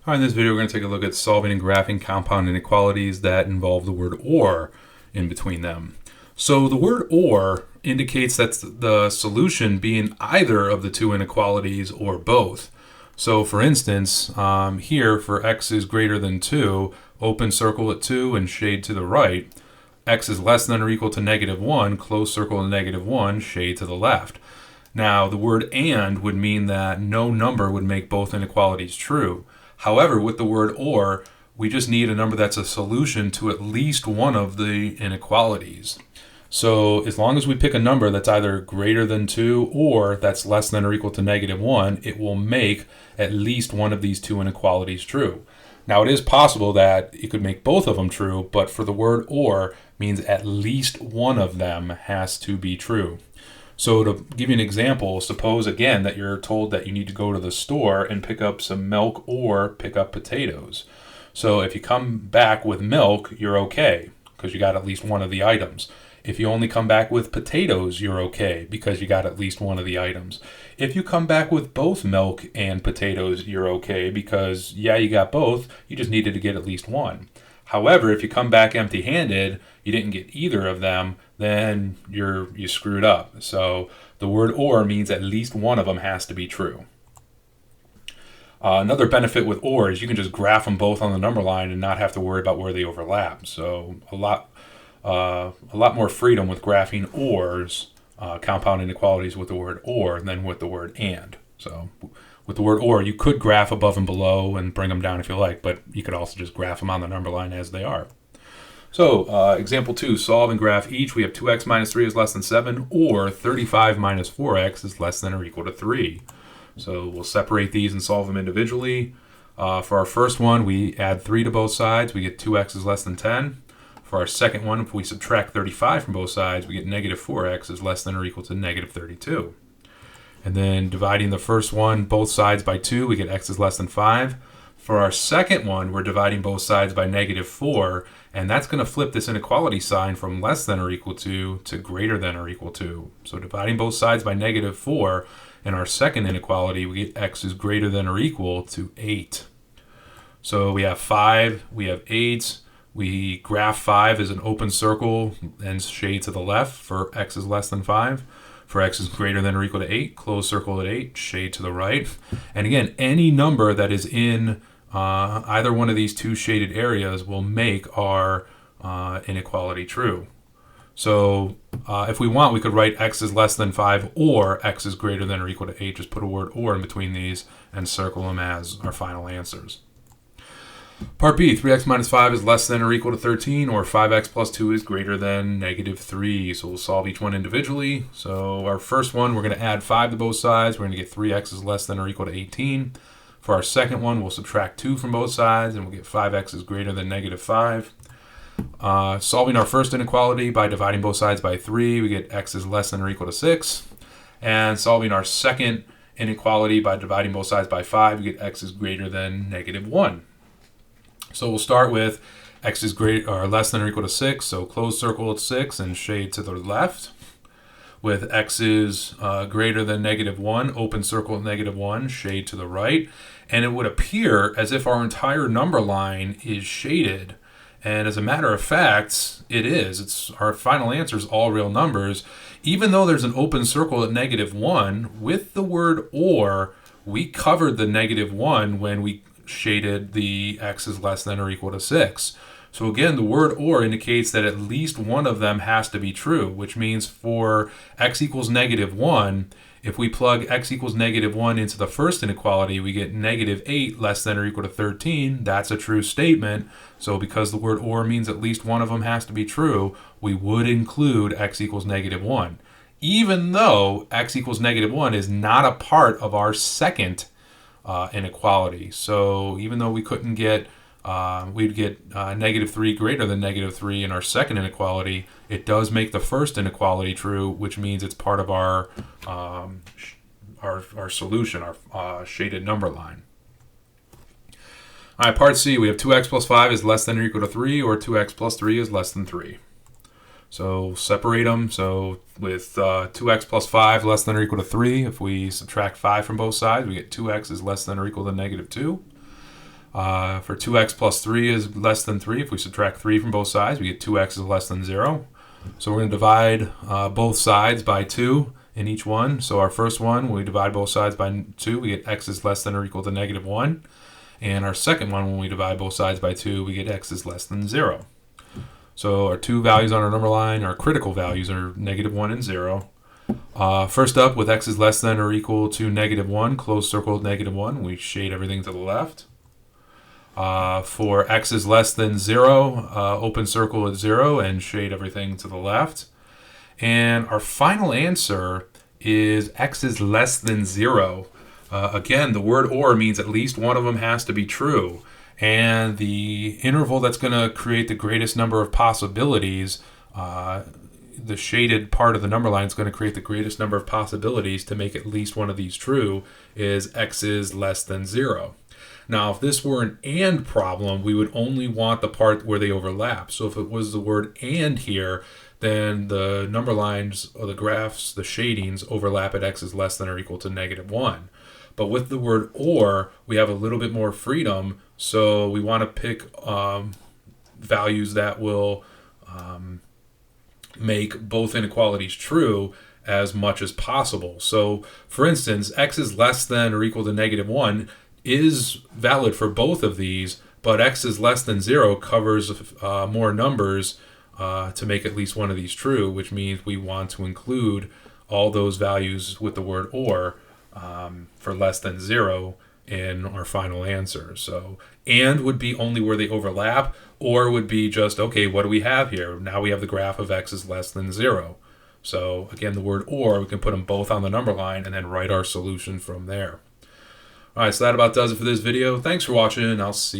All right, in this video, we're going to take a look at solving and graphing compound inequalities that involve the word or in between them. So the word or indicates that's the solution being either of the two inequalities or both. So for instance, here for x is greater than 2, open circle at 2 and shade to the right. X is less than or equal to negative 1, close circle to negative 1, shade to the left. Now, the word and would mean that no number would make both inequalities true. However, with the word or, we just need a number that's a solution to at least one of the inequalities. So as long as we pick a number that's either greater than 2 or that's less than or equal to negative 1, it will make at least one of these two inequalities true. Now, it is possible that it could make both of them true, but for the word or means at least one of them has to be true. So to give you an example, suppose again that you're told that you need to go to the store and pick up some milk or pick up potatoes. So if you come back with milk, you're okay because you got at least one of the items. If you only come back with potatoes, you're okay because you got at least one of the items. If you come back with both milk and potatoes, you're okay because, yeah, you got both, you just needed to get at least one. However, if you come back empty-handed, you didn't get either of them, then you screwed up. So the word or means at least one of them has to be true. Another benefit with or is you can just graph them both on the number line and not have to worry about where they overlap. So a lot more freedom with graphing ors, compound inequalities with the word or than with the word and. So with the word or, you could graph above and below and bring them down if you like, but you could also just graph them on the number line as they are. So example 2, solve and graph each. We have 2x minus 3 is less than 7, or 35 minus 4x is less than or equal to 3. So we'll separate these and solve them individually. For our first one, we add 3 to both sides. We get 2x is less than 10. For our second one, if we subtract 35 from both sides, we get negative 4x is less than or equal to negative 32. And then dividing the first one, both sides by 2, we get x is less than 5. For our second one, we're dividing both sides by negative 4, and that's going to flip this inequality sign from less than or equal to greater than or equal to. So dividing both sides by negative 4, in our second inequality, we get x is greater than or equal to 8. So we have 5, we have 8. We graph 5 as an open circle and shade to the left for x is less than 5. For x is greater than or equal to 8, close circle at 8, shade to the right. And again, any number that is in either one of these two shaded areas will make our inequality true. So if we want, we could write x is less than 5 or x is greater than or equal to 8. Just put a word or in between these and circle them as our final answers. Part B, 3x minus 5 is less than or equal to 13, or 5x plus 2 is greater than negative 3. So we'll solve each one individually. So our first one, we're going to add 5 to both sides. We're going to get 3x is less than or equal to 18. For our second one, we'll subtract 2 from both sides, and we'll get 5x is greater than negative 5. Solving our first inequality by dividing both sides by 3, we get x is less than or equal to 6. And solving our second inequality by dividing both sides by 5, we get x is greater than negative 1. So we'll start with x is greater or less than or equal to 6. So close circle at 6 and shade to the left. With x is greater than negative 1, open circle at negative 1, shade to the right. And it would appear as if our entire number line is shaded. And as a matter of fact, it is. It's our final answer is all real numbers. Even though there's an open circle at negative 1, with the word or, we covered the negative 1 when we shaded the x is less than or equal to 6. So again, the word or indicates that at least one of them has to be true, which means for x equals negative 1, if we plug x equals negative 1 into the first inequality, we get negative 8 less than or equal to 13. That's a true statement. So because the word or means at least one of them has to be true, we would include x equals negative 1. Even though x equals negative 1 is not a part of our second inequality. So even though we couldn't get, we'd get negative 3 greater than negative 3 in our second inequality, it does make the first inequality true, which means it's part of our solution, our shaded number line. All right, part C, we have 2x plus 5 is less than or equal to 3, or 2x plus 3 is less than 3. So separate them. So with 2x plus 5 less than or equal to 3, if we subtract 5 from both sides, we get 2x is less than or equal to negative 2. For 2x plus 3 is less than 3, if we subtract 3 from both sides, we get 2x is less than 0. So we're going to divide both sides by 2 in each one. So our first one, when we divide both sides by 2, we get x is less than or equal to negative 1. And our second one, when we divide both sides by 2, we get x is less than 0. So our two values on our number line, our critical values, are negative 1 and 0. First up, with x is less than or equal to negative 1, closed circle negative 1, we shade everything to the left. For x is less than 0, open circle at 0 and shade everything to the left. And our final answer is x is less than 0. Again, the word or means at least one of them has to be true. And the interval that's going to create the greatest number of possibilities, the shaded part of the number line is going to create the greatest number of possibilities to make at least one of these true, is x is less than 0. Now, if this were an and problem, we would only want the part where they overlap. So if it was the word and here, then the number lines or the graphs, the shadings, overlap at x is less than or equal to negative 1. But with the word or, we have a little bit more freedom, so we want to pick values that will make both inequalities true as much as possible. So, for instance, x is less than or equal to negative 1 is valid for both of these, but x is less than 0 covers more numbers to make at least one of these true, which means we want to include all those values with the word or for less than 0 in our final answer. So, and would be only where they overlap, or would be just, okay, what do we have here? Now we have the graph of x is less than 0. So again, the word or, we can put them both on the number line and then write our solution from there. All right, so that about does it for this video. Thanks for watching. I'll see you next time.